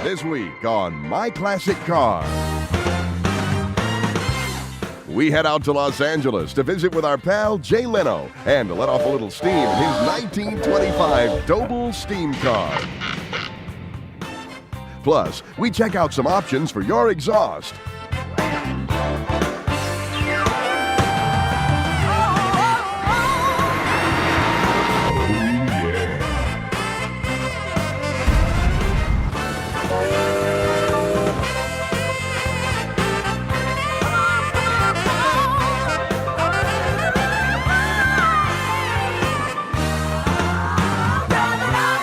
This week on My Classic Car. We head out to Los Angeles to visit with our pal Jay Leno and to let off a little steam in his 1925 Doble steam car. Plus, we check out some options for your exhaust.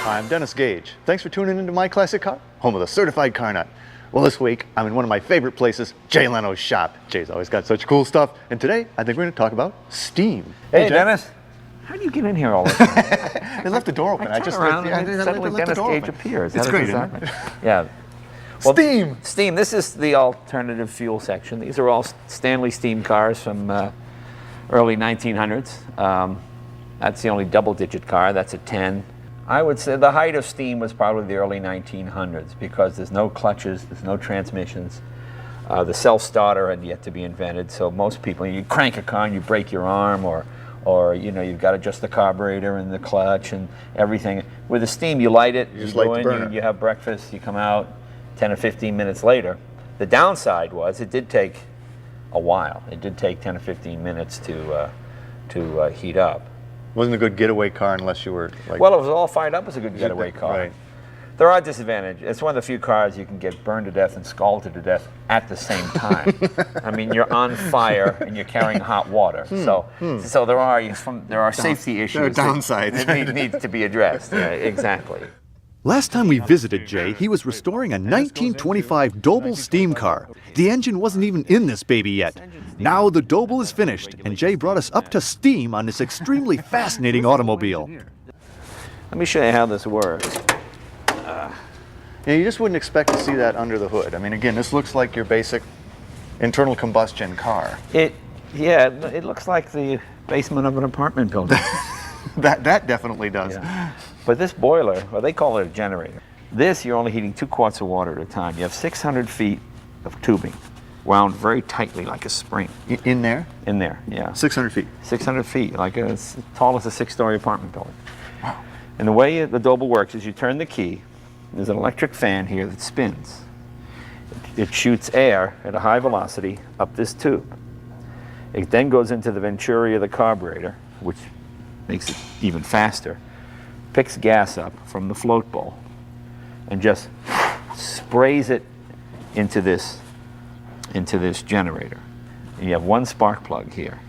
I'm Dennis Gage. Thanks for tuning into My Classic Car, home of the certified car nut. Well, this week, I'm in one of my favorite places, Jay Leno's shop. Jay's always got such cool stuff. And today, I think we're going to talk about steam. Hey, Dennis. How do you get in here all the time? They left the door open. I just around and suddenly Dennis Gage appears. It's great, isn't it? Yeah. Well, steam! Steam. This is the alternative fuel section. These are all Stanley steam cars from early 1900s. That's the only double-digit car. That's a 10. I would say the height of steam was probably the early 1900s because there's no clutches, there's no transmissions. The self-starter had yet to be invented, so most people, you crank a car and you break your arm, or you know, you've got to adjust the carburetor and the clutch and everything. With the steam, you light it, you go in, you have breakfast, you come out 10 or 15 minutes later. The downside was it did take a while. It did take 10 or 15 minutes to heat up. Wasn't a good getaway car unless you were like... Well, it was all fired up as a good getaway car. Right. There are disadvantages. It's one of the few cars you can get burned to death and scalded to death at the same time. I mean, you're on fire and you're carrying hot water. So there are safety issues. There are downsides. That need to be addressed. Yeah, exactly. Last time we visited Jay, he was restoring a 1925 Doble steam car. The engine wasn't even in this baby yet. Now the Doble is finished, and Jay brought us up to steam on this extremely fascinating automobile. Let me show you how this works. Yeah, you just wouldn't expect to see that under the hood. I mean, again, this looks like your basic internal combustion car. It looks like the basement of an apartment building. That definitely does. Yeah. But this boiler, well, they call it a generator. This, you're only heating 2 quarts of water at a time. You have 600 feet of tubing wound very tightly like a spring. In there? In there, yeah. 600 feet? 600 feet, like as tall as a 6-story apartment building. Wow. And the way the Doble works is you turn the key. There's an electric fan here that spins. It shoots air at a high velocity up this tube. It then goes into the venturi of the carburetor, which makes it even faster, picks gas up from the float bowl, and just sprays it into this generator. And you have one spark plug here.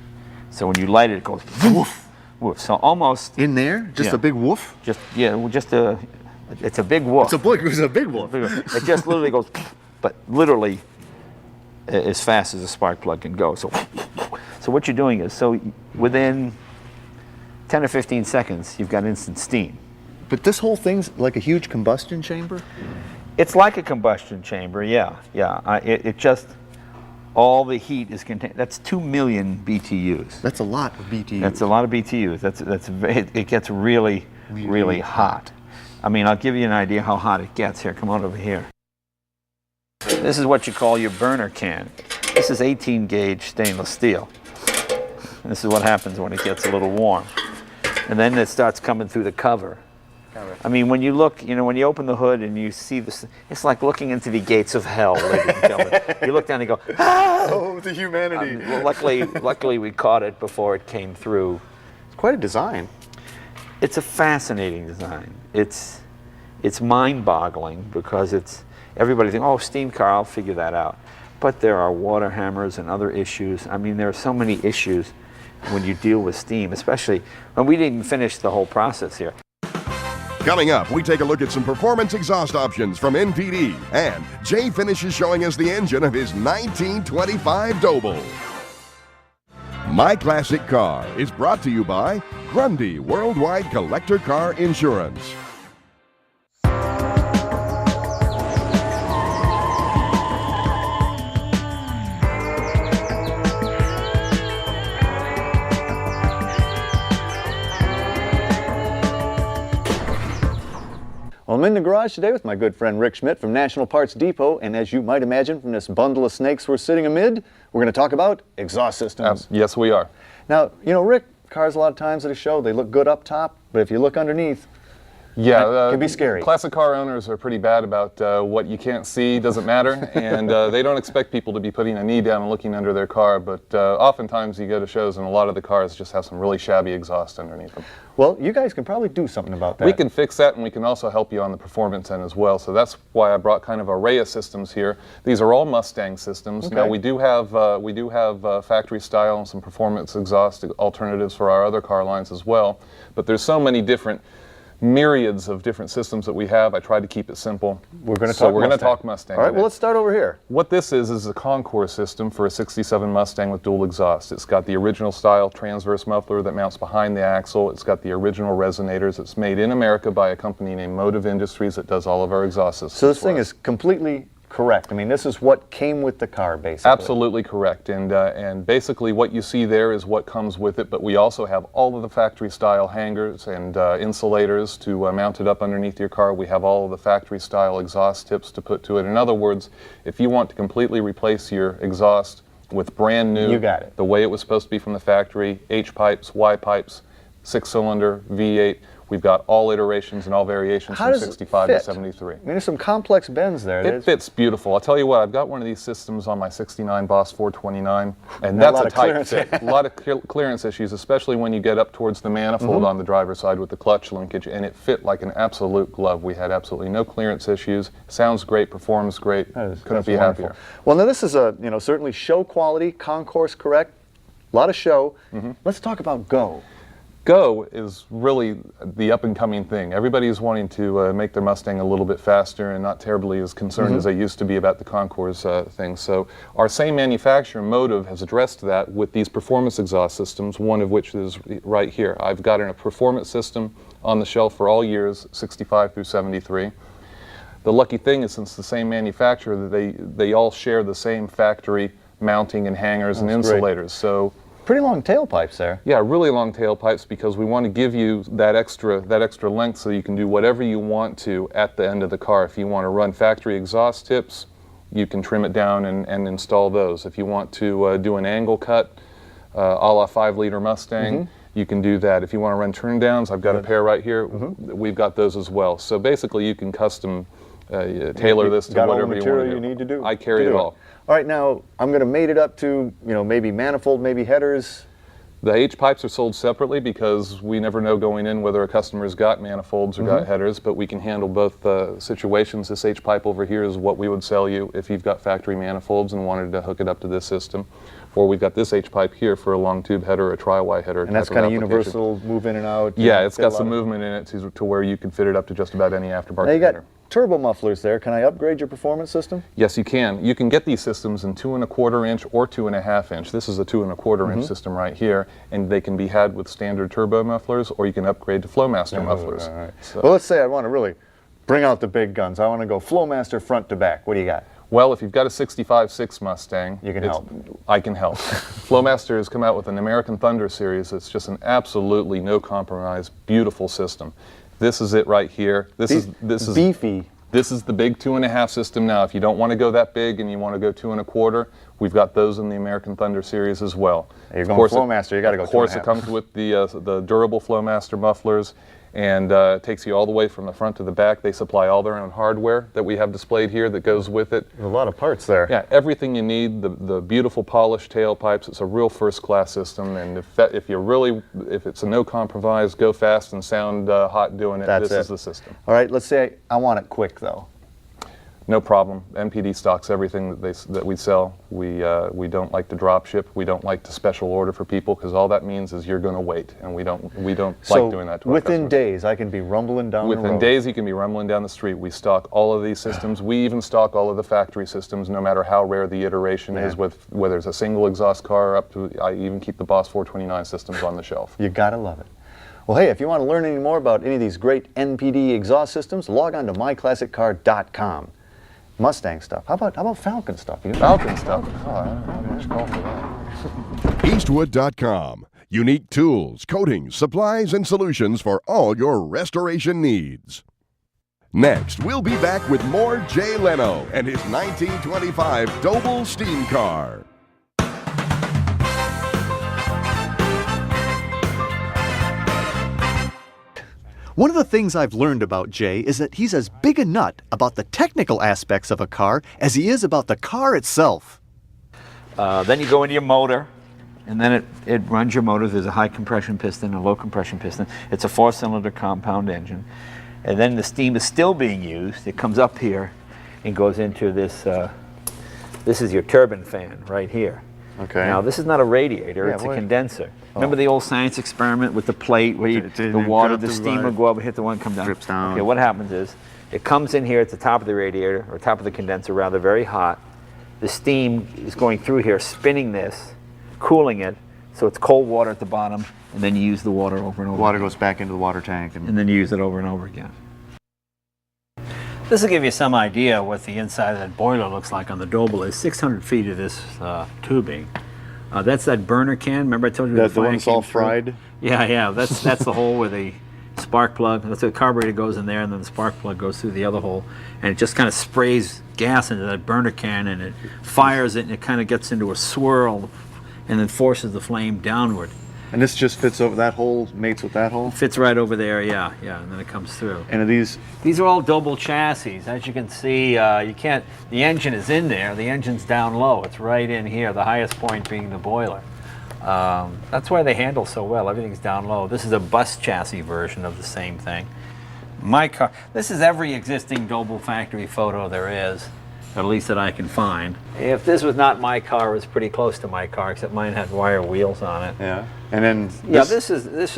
So when you light it, it goes woof, woof. So almost in there, just a big woof. It's a big woof. It's a big woof. It just literally goes, but literally as fast as a spark plug can go. So what you're doing is, so within 10 or 15 seconds, you've got instant steam. But this whole thing's like a huge combustion chamber? It's like a combustion chamber, yeah. It just, all the heat is contained. That's 2 million BTUs. That's a lot of BTUs. That's a lot of BTUs. It gets really hot. I mean, I'll give you an idea how hot it gets. Here, come on over here. This is what you call your burner can. This is 18 gauge stainless steel. This is what happens when it gets a little warm. And then it starts coming through the cover. I mean, when you look, when you open the hood and you see this, it's like looking into the gates of hell, ladies and gentlemen. You look down and you go, ah! Oh, the humanity. Well, luckily we caught it before it came through. It's quite a design. It's a fascinating design. It's mind-boggling because everybody thinks, oh, steam car, I'll figure that out. But there are water hammers and other issues. I mean, there are so many issues when you deal with steam, especially when we didn't finish the whole process here. Coming up, we take a look at some performance exhaust options from NPD, and Jay finishes showing us the engine of his 1925 Doble. My Classic Car is brought to you by Grundy Worldwide Collector Car Insurance. Well, I'm in the garage today with my good friend Rick Schmidt from National Parts Depot, and as you might imagine from this bundle of snakes we're sitting amid, we're going to talk about exhaust systems. Yes, we are. Now, you know, Rick, cars a lot of times at a show, they look good up top, but if you look underneath, Yeah, it can be scary. Classic car owners are pretty bad about what you can't see doesn't matter, and they don't expect people to be putting a knee down and looking under their car, but oftentimes you go to shows and a lot of the cars just have some really shabby exhaust underneath them. Well, you guys can probably do something about that. We can fix that, and we can also help you on the performance end as well, so that's why I brought kind of array of systems here. These are all Mustang systems. Okay. Now we do have factory style and some performance exhaust alternatives for our other car lines as well, but there's so many different myriads of different systems that we have. I tried to keep it simple. We're going to talk Mustang. All right, today. well, let's start over here. What this is a concourse system for a 67 Mustang with dual exhaust. It's got the original style transverse muffler that mounts behind the axle. It's got the original resonators. It's made in America by a company named Motive Industries that does all of our exhaust systems. So this for thing us. is completely correct. I mean, this is what came with the car, basically. Absolutely correct, and basically what you see there is what comes with it, but we also have all of the factory style hangers and insulators to mount it up underneath your car. We have all of the factory style exhaust tips to put to it. In other words, if you want to completely replace your exhaust with brand new, you got it, the way it was supposed to be from the factory, H pipes, Y pipes, 6-cylinder, V8, we've got all iterations and all variations from 65 to 73. I mean, there's some complex bends there. It fits beautiful. I'll tell you what, I've got one of these systems on my 69 Boss 429, and that's a tight fit. A lot of clearance issues, especially when you get up towards the manifold on the driver's side with the clutch linkage, and it fit like an absolute glove. We had absolutely no clearance issues. Sounds great, performs great. Couldn't be happier. Well, now this is a, you know, certainly show quality, concourse correct, a lot of show. Let's talk about Go. Go is really the up-and-coming thing. Everybody's wanting to make their Mustang a little bit faster and not terribly as concerned as they used to be about the concourse thing. So our same manufacturer, Motive, has addressed that with these performance exhaust systems, one of which is right here. I've got a performance system on the shelf for all years, 65 through 73. The lucky thing is, since the same manufacturer, they all share the same factory mounting and hangers and insulators. So pretty long tailpipes there. Yeah, really long tailpipes, because we want to give you that extra length so you can do whatever you want to at the end of the car. If you want to run factory exhaust tips, you can trim it down and install those. If you want to do an angle cut, a la 5-liter Mustang, you can do that. If you want to run turn downs, I've got a pair right here. We've got those as well. So basically you can custom tailor this to whatever you want to do. You need to do. I carry it all. All right, now I'm going to mate it up to, you know, maybe manifold, maybe headers. The H pipes are sold separately because we never know going in whether a customer's got manifolds or got headers, but we can handle both situations. This H pipe over here is what we would sell you if you've got factory manifolds and wanted to hook it up to this system. Or we've got this H pipe here for a long tube header, a tri-Y header. And that's kind of universal, move in and out. Yeah, it's got some movement in it to where you can fit it up to just about any aftermarket now you got header. Turbo mufflers there. Can I upgrade your performance system? Yes, you can. You can get these systems in 2¼ inch or 2½ inch. This is a 2¼ inch system right here, and they can be had with standard turbo mufflers, or you can upgrade to Flowmaster mufflers. All right. So, well, let's say I want to really bring out the big guns. I want to go Flowmaster front to back. What do you got? well, if you've got a 65.6 Mustang, you can help. I can help. Flowmaster has come out with an American Thunder series that's just an absolutely no compromise, beautiful system. This is it right here. This is beefy. This is the big 2.5 system now. If you don't want to go that big and you want to go 2.25, we've got those in the American Thunder series as well. You're going Flowmaster, you got to go 2.5. Of course, it comes with the durable Flowmaster mufflers, and takes you all the way from the front to the back. They supply all their own hardware that we have displayed here that goes with it. There's a lot of parts there. Yeah, everything you need. The beautiful polished tailpipes. It's a real first-class system, and if it's a no compromise, go fast and sound hot doing it, this is the system. All right, let's say I want it quick though. No problem. NPD stocks everything that we sell. We don't like to drop ship. We don't like to special order for people, because all that means is you're going to wait, and we don't like doing that to our within customers. days, I can be rumbling down the road. Within days, you can be rumbling down the street. We stock all of these systems. We even stock all of the factory systems, no matter how rare the iteration is. With whether it's a single exhaust car up to, I even keep the Boss 429 systems on the shelf. You gotta love it. Well, hey, if you want to learn any more about any of these great NPD exhaust systems, log on to myclassiccar.com. Mustang stuff. How about Falcon stuff? Falcon stuff? Oh, I don't have much call for that. Eastwood.com. Unique tools, coatings, supplies, and solutions for all your restoration needs. Next, we'll be back with more Jay Leno and his 1925 Doble steam car. One of the things I've learned about Jay is that he's as big a nut about the technical aspects of a car as he is about the car itself. Then you go into your motor, and then it runs your motor. There's a high compression piston, a low compression piston. It's a 4-cylinder compound engine. And then the steam is still being used. It comes up here and goes into this. This is your turbine fan right here. Okay. Now, this is not a radiator, it's a condenser. Remember the old science experiment with the plate where the water, the steam will go up and hit the one, come down? Drips down. Okay, what happens is, it comes in here at the top of the radiator, or top of the condenser rather, very hot. The steam is going through here, spinning this, cooling it, so it's cold water at the bottom, and then you use the water over and over Water again. goes back into the water tank. And then you use it over and over again. This will give you some idea what the inside of that boiler looks like on the Doble. Is 600 feet of this tubing. That's that burner can. Remember I told you The fire one that's all came through? fried? Yeah. That's the hole where the spark plug, that's the carburetor goes in there, and then the spark plug goes through the other hole, and it just kind of sprays gas into that burner can, and it fires it, and it kind of gets into a swirl, and then forces the flame downward. And this just fits over that hole, mates with that hole? Fits right over there, yeah, and then it comes through. And are these... These are all Doble chassis. As you can see, you can't, the engine is in there, the engine's down low. It's right in here, the highest point being the boiler. That's why they handle so well, everything's down low. This is a bus chassis version of the same thing. My car, this is every existing Doble factory photo there is, at least that I can find. If this was not my car, it was pretty close to my car, except mine had wire wheels on it. Yeah. And then... Yeah, this is These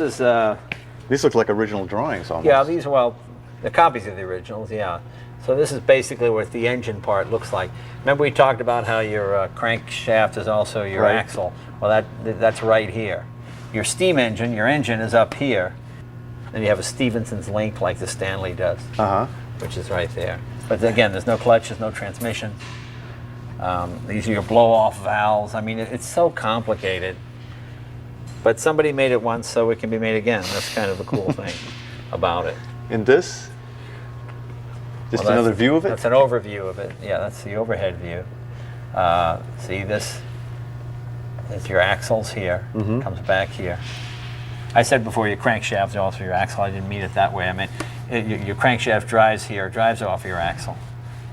look like original drawings almost. yeah, these are, well, the copies of the originals, yeah. So this is basically what the engine part looks like. Remember we talked about how your crankshaft is also your Right. axle? Well, that's right here. Your steam engine, your engine is up here. Then you have a Stephenson's link like the Stanley does, which is right there. But again, there's no clutch, there's no transmission. These are your blow-off valves. I mean, it's so complicated. But somebody made it once, so it can be made again. That's kind of the cool thing about it. And this? Just Well, another view of it? That's an overview of it. Yeah, that's the overhead view. See, this is your axles here. Comes back here. I said before your crankshaft is also your axle. I didn't mean it that way. I mean, your crankshaft drives here, drives off your axle,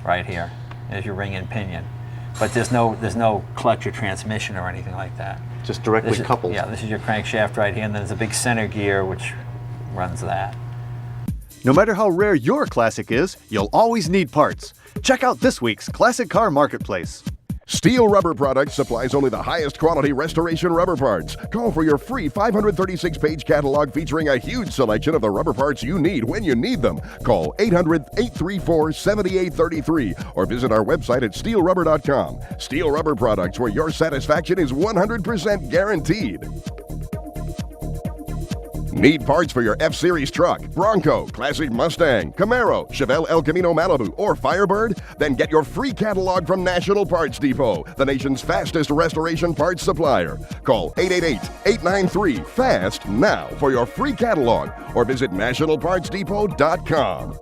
right here. There's your ring and pinion. But there's no clutch or transmission or anything like that. Just directly coupled? Yeah, this is your crankshaft right here, and then there's a big center gear which runs that. No matter how rare your classic is, you'll always need parts. Check out this week's Classic Car Marketplace. Steel Rubber Products supplies only the highest quality restoration rubber parts. Call for your free 536-page catalog featuring a huge selection of the rubber parts you need when you need them. Call 800-834-7833 or visit our website at steelrubber.com. Steel Rubber Products, where your satisfaction is 100% guaranteed. Need parts for your F-Series truck, Bronco, Classic Mustang, Camaro, Chevelle El Camino Malibu, or Firebird? Then get your free catalog from National Parts Depot, the nation's fastest restoration parts supplier. Call 888-893-FAST now for your free catalog or visit nationalpartsdepot.com.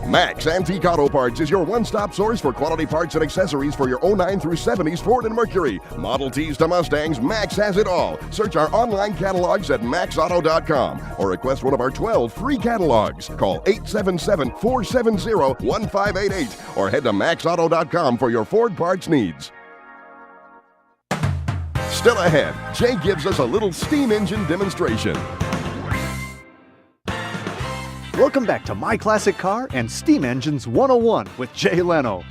Max Antique Auto Parts is your one-stop source for quality parts and accessories for your 09 through 70s Ford and Mercury. Model Ts to Mustangs, Max has it all. Search our online catalogs at maxauto.com or request one of our 12 free catalogs. Call 877-470-1588 or head to maxauto.com for your Ford parts needs. Still ahead, Jay gives us a little steam engine demonstration. Welcome back to My Classic Car and Steam Engines 101 with Jay Leno.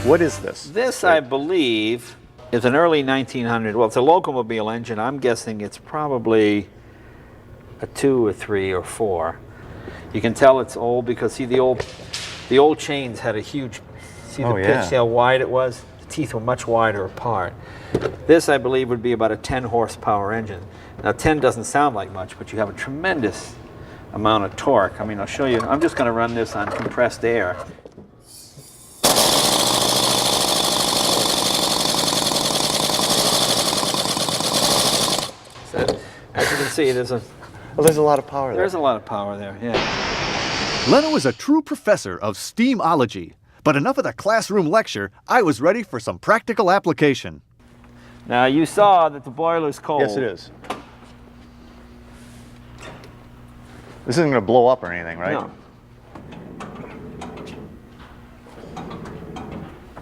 What is this? This, I believe, is an early 1900, well, it's a locomobile engine. I'm guessing it's probably a 2 or 3 or 4. You can tell it's old because, see, the old chains had a huge, see the pitch, see how wide it was? The teeth were much wider apart. This, I believe, would be about a 10 horsepower engine. Now, 10 doesn't sound like much, but you have a tremendous amount of torque. I mean, I'll show you. I'm just going to run this on compressed air. So, as you can see, there's a Well, there's a lot of power there. There's a lot of power there, yeah. Leno is a true professor of steamology. But enough of the classroom lecture. I was ready for some practical application. Now, you saw that the boiler's cold. Yes, it is. This isn't going to blow up or anything, right? No.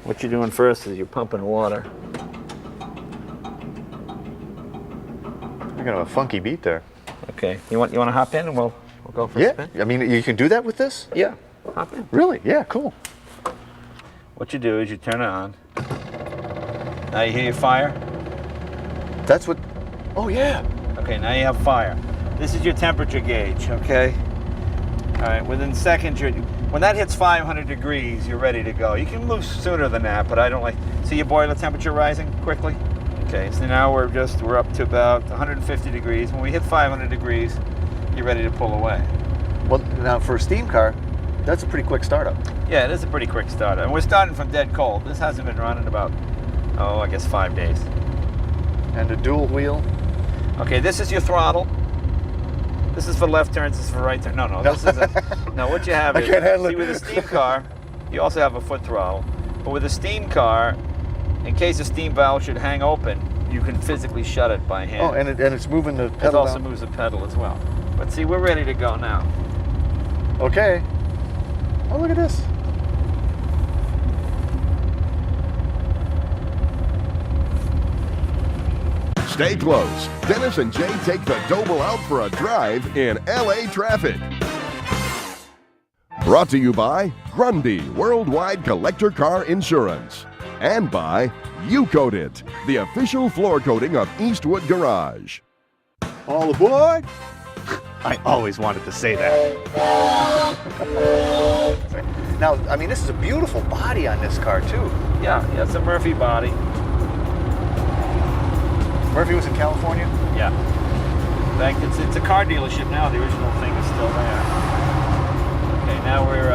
What you're doing first is you're pumping water. I got a funky beat there. Okay, you want to hop in and we'll go for a spin? I mean, you can do that with this? Yeah, hop in. Really? Yeah, cool. What you do is you turn it on. Now you hear your fire? That's what, oh yeah. Okay, now you have fire. This is your temperature gauge, okay? All right, within seconds, when that hits 500 degrees, you're ready to go. You can move sooner than that, but I don't like, see your boiler temperature rising quickly? Okay, so now we're up to about 150 degrees. When we hit 500 degrees, you're ready to pull away. Well, now for a steam car, that's a pretty quick startup. Yeah, it is a pretty quick startup. And we're starting from dead cold. This hasn't been running about, I guess 5 days. And a dual wheel. Okay, this is your throttle. This is for left turns, this is for right turns. No, this is no, what you have is, can't handle see, with a steam car, you also have a foot throttle. But with a steam car, in case the steam valve should hang open, you can physically shut it by hand. Oh, and it's moving the It pedal also down. moves the pedal as well. But see, we're ready to go now. Okay. Oh, look at this. Stay close. Dennis and Jay take the Doble out for a drive in LA traffic. Brought to you by Grundy Worldwide Collector Car Insurance. And by U-Coat It, the official floor coating of Eastwood Garage. All aboard! I always wanted to say that. Now, I mean, this is a beautiful body on this car, too. Yeah, it's a Murphy body. Murphy was in California? Yeah. In fact, it's a car dealership now. The original thing is still there. Okay, now we're,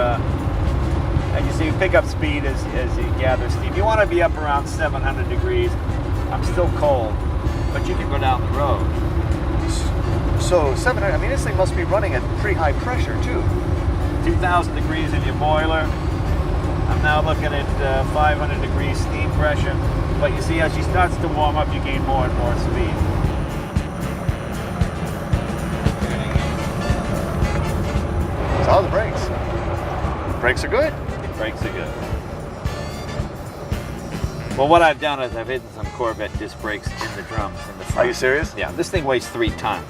and you see pickup speed as you gather steam. You want to be up around 700 degrees. I'm still cold, but you can go down the road. So 700, I mean, this thing must be running at pretty high pressure, too. 2,000 degrees in your boiler. I'm now looking at 500 degrees steam pressure. But you see, as she starts to warm up, you gain more and more speed. So how are the brakes? Brakes are good. Brakes are good. Well, what I've done is I've hidden some Corvette disc brakes in the drums in the front. Are you serious? Yeah, this thing weighs 3 tons.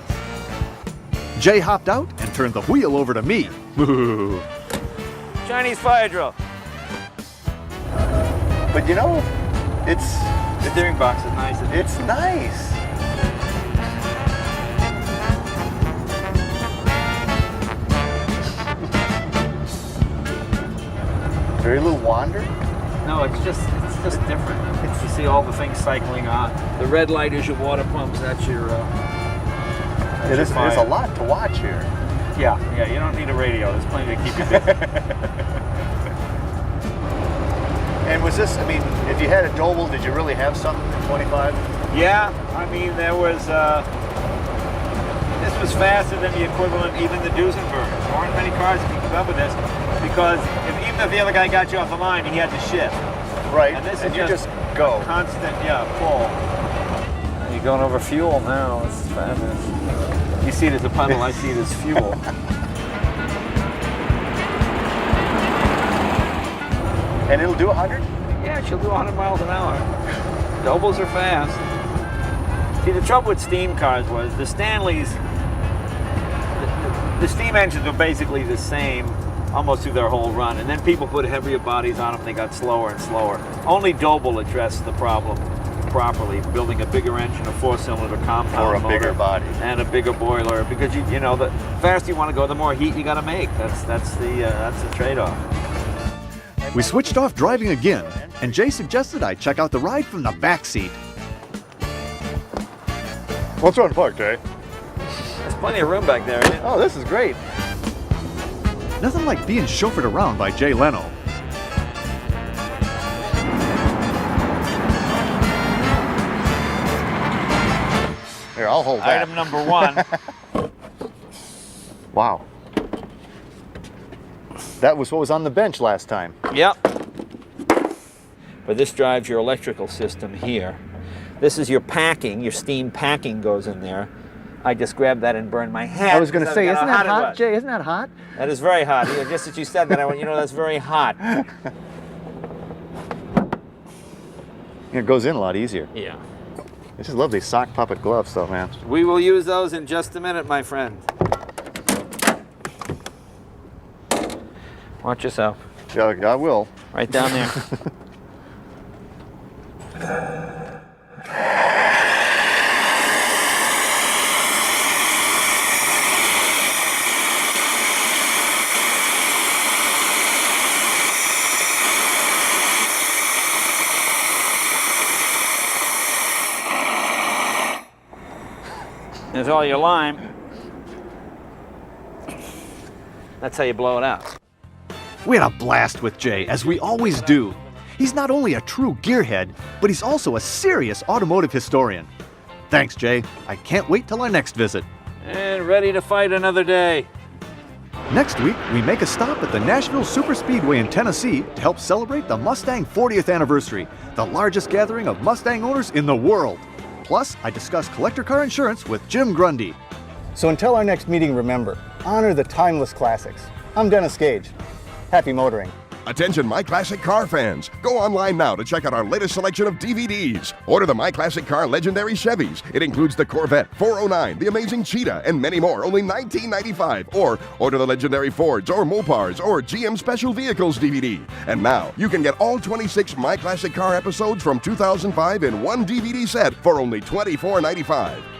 Jay hopped out and turned the wheel over to me. Chinese fire drill. But you know, it's The steering box is nice. it's nice. Very little wander. No, it's just different. You see all the things cycling on. The red light is your water pumps. That's your. It is, there's a lot to watch here. Yeah. You don't need a radio. There's plenty to keep you busy. And was this, I mean, if you had a Doble, did you really have something in 25? Yeah, I mean there was. This was faster than the equivalent, even the Duesenberg. There weren't many cars that could keep up with this, because even if the other guy got you off the line, he had to shift. Right, And this and is you just go. Constant, pull. You're going over fuel now. It's fabulous. You see it as a puddle. I see it as fuel. And it'll do 100? Yeah, she'll do 100 miles an hour. Dobles are fast. See, the trouble with steam cars was the Stanleys, the steam engines were basically the same almost through their whole run, and then people put heavier bodies on them, they got slower and slower. Only Doble addressed the problem properly, building a bigger engine, a 4-cylinder compound Or a motor, bigger body. and a bigger boiler, because you know the faster you want to go, the more heat you got to make. That's the trade-off. We switched off driving again, and Jay suggested I check out the ride from the back seat. What's on the park, Jay? There's plenty of room back there, isn't it? Oh, this is great. Nothing like being chauffeured around by Jay Leno. Here, I'll hold that. Item number 1. Wow. That was what was on the bench last time. Yep. But this drives your electrical system here. This is your packing. Your steam packing goes in there. I just grabbed that and burned my hand. I was going to say, isn't that hot, it Jay? Isn't that hot? That is very hot. Just as you said that, I went, you know, that's very hot. It goes in a lot easier. Yeah. I just love these sock puppet gloves, though, man. We will use those in just a minute, my friend. Watch yourself. Yeah, I will. Right down there. There's all your lime. That's how you blow it out. We had a blast with Jay, as we always do. He's not only a true gearhead, but he's also a serious automotive historian. Thanks, Jay. I can't wait till our next visit. And ready to fight another day. Next week, we make a stop at the Nashville Superspeedway in Tennessee to help celebrate the Mustang 40th anniversary, the largest gathering of Mustang owners in the world. Plus, I discuss collector car insurance with Jim Grundy. So until our next meeting, remember, honor the timeless classics. I'm Dennis Gage. Happy motoring. Attention My Classic Car fans. Go online now to check out our latest selection of DVDs. Order the My Classic Car Legendary Chevys. It includes the Corvette, 409, the Amazing Cheetah, and many more, only $19.95. Or order the Legendary Fords or Mopars or GM Special Vehicles DVD. And now, you can get all 26 My Classic Car episodes from 2005 in one DVD set for only $24.95.